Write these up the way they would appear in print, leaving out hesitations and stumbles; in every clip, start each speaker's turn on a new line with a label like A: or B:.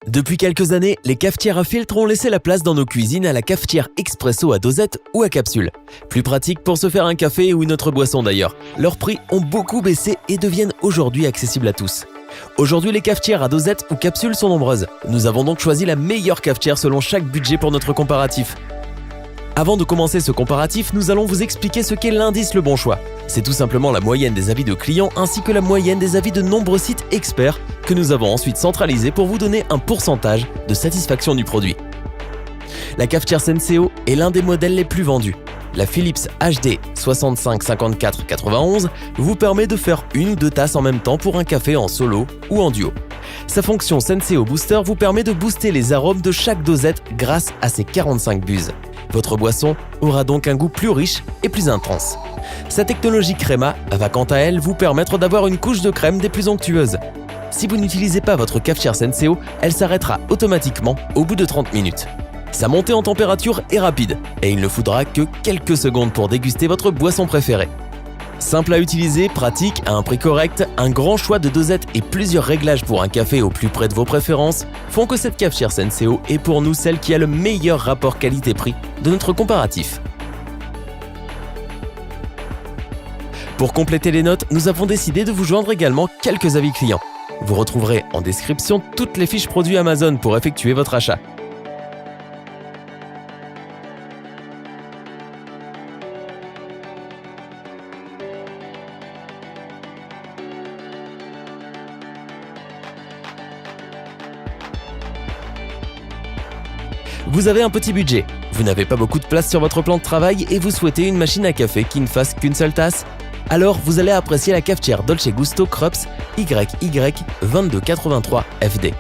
A: Depuis quelques années, les cafetières à filtre ont laissé la place dans nos cuisines à la cafetière expresso à dosette ou à capsule. Plus pratique pour se faire un café ou une autre boisson d'ailleurs. Leurs prix ont beaucoup baissé et deviennent aujourd'hui accessibles à tous. Aujourd'hui, les cafetières à dosette ou capsule sont nombreuses. Nous avons donc choisi la meilleure cafetière selon chaque budget pour notre comparatif. Avant de commencer ce comparatif, nous allons vous expliquer ce qu'est l'indice Le Bon Choix. C'est tout simplement la moyenne des avis de clients ainsi que la moyenne des avis de nombreux sites experts que nous avons ensuite centralisés pour vous donner un pourcentage de satisfaction du produit. La cafetière Senseo est l'un des modèles les plus vendus. La Philips HD 65 54 91 vous permet de faire une ou deux tasses en même temps pour un café en solo ou en duo. Sa fonction Senseo Booster vous permet de booster les arômes de chaque dosette grâce à ses 45 buses. Votre boisson aura donc un goût plus riche et plus intense. Sa technologie Crema va quant à elle vous permettre d'avoir une couche de crème des plus onctueuses. Si vous n'utilisez pas votre cafetière Senseo, elle s'arrêtera automatiquement au bout de 30 minutes. Sa montée en température est rapide et il ne faudra que quelques secondes pour déguster votre boisson préférée. Simple à utiliser, pratique, à un prix correct, un grand choix de dosettes et plusieurs réglages pour un café au plus près de vos préférences font que cette cafetière Senseo est pour nous celle qui a le meilleur rapport qualité-prix de notre comparatif. Pour compléter les notes, nous avons décidé de vous joindre également quelques avis clients. Vous retrouverez en description toutes les fiches produits Amazon pour effectuer votre achat. Vous avez un petit budget, vous n'avez pas beaucoup de place sur votre plan de travail et vous souhaitez une machine à café qui ne fasse qu'une seule tasse? Alors vous allez apprécier la cafetière Dolce Gusto Krups YY2283 FD.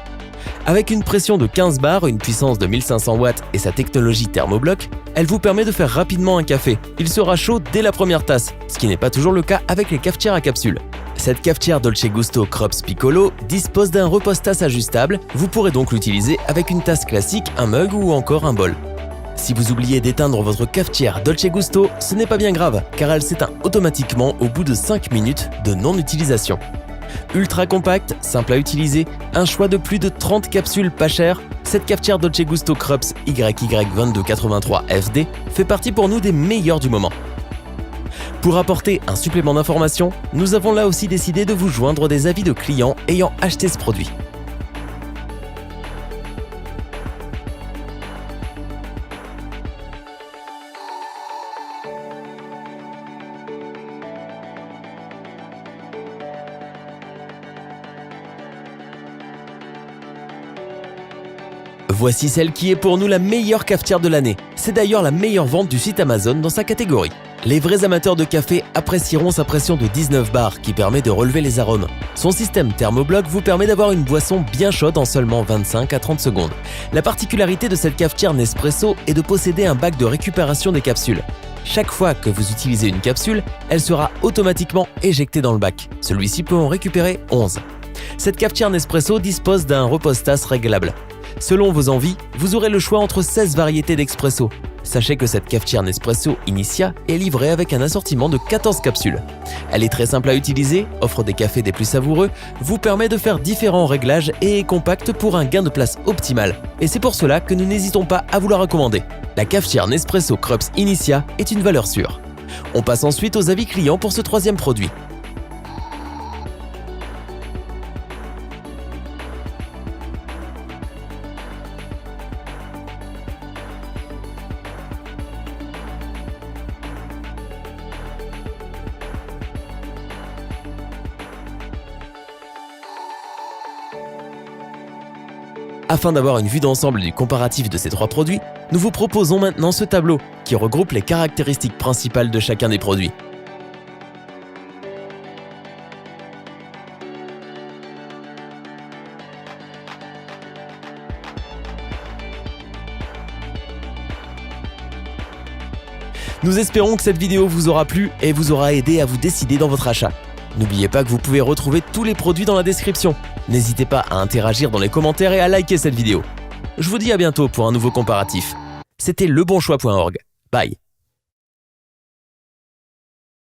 A: Avec une pression de 15 bars, une puissance de 1500 watts et sa technologie thermobloc, elle vous permet de faire rapidement un café. Il sera chaud dès la première tasse, ce qui n'est pas toujours le cas avec les cafetières à capsule. Cette cafetière Dolce Gusto Krups Piccolo dispose d'un repose-tasse ajustable, vous pourrez donc l'utiliser avec une tasse classique, un mug ou encore un bol. Si vous oubliez d'éteindre votre cafetière Dolce Gusto, ce n'est pas bien grave, car elle s'éteint automatiquement au bout de 5 minutes de non-utilisation. Ultra compacte, simple à utiliser, un choix de plus de 30 capsules pas chères, cette cafetière Dolce Gusto Krups YY2283 FD fait partie pour nous des meilleurs du moment. Pour apporter un supplément d'information, nous avons là aussi décidé de vous joindre des avis de clients ayant acheté ce produit. Voici celle qui est pour nous la meilleure cafetière de l'année. C'est d'ailleurs la meilleure vente du site Amazon dans sa catégorie. Les vrais amateurs de café apprécieront sa pression de 19 bars qui permet de relever les arômes. Son système thermobloc vous permet d'avoir une boisson bien chaude en seulement 25 à 30 secondes. La particularité de cette cafetière Nespresso est de posséder un bac de récupération des capsules. Chaque fois que vous utilisez une capsule, elle sera automatiquement éjectée dans le bac. Celui-ci peut en récupérer 11. Cette cafetière Nespresso dispose d'un repose-tasse réglable. Selon vos envies, vous aurez le choix entre 16 variétés d'expresso. Sachez que cette cafetière Nespresso Initia est livrée avec un assortiment de 14 capsules. Elle est très simple à utiliser, offre des cafés des plus savoureux, vous permet de faire différents réglages et est compacte pour un gain de place optimal. Et c'est pour cela que nous n'hésitons pas à vous la recommander. La cafetière Nespresso Krups Initia est une valeur sûre. On passe ensuite aux avis clients pour ce troisième produit. Afin d'avoir une vue d'ensemble du comparatif de ces trois produits, nous vous proposons maintenant ce tableau qui regroupe les caractéristiques principales de chacun des produits. Nous espérons que cette vidéo vous aura plu et vous aura aidé à vous décider dans votre achat. N'oubliez pas que vous pouvez retrouver tous les produits dans la description. N'hésitez pas à interagir dans les commentaires et à liker cette vidéo. Je vous dis à bientôt pour un nouveau comparatif. C'était lebonchoix.org. Bye.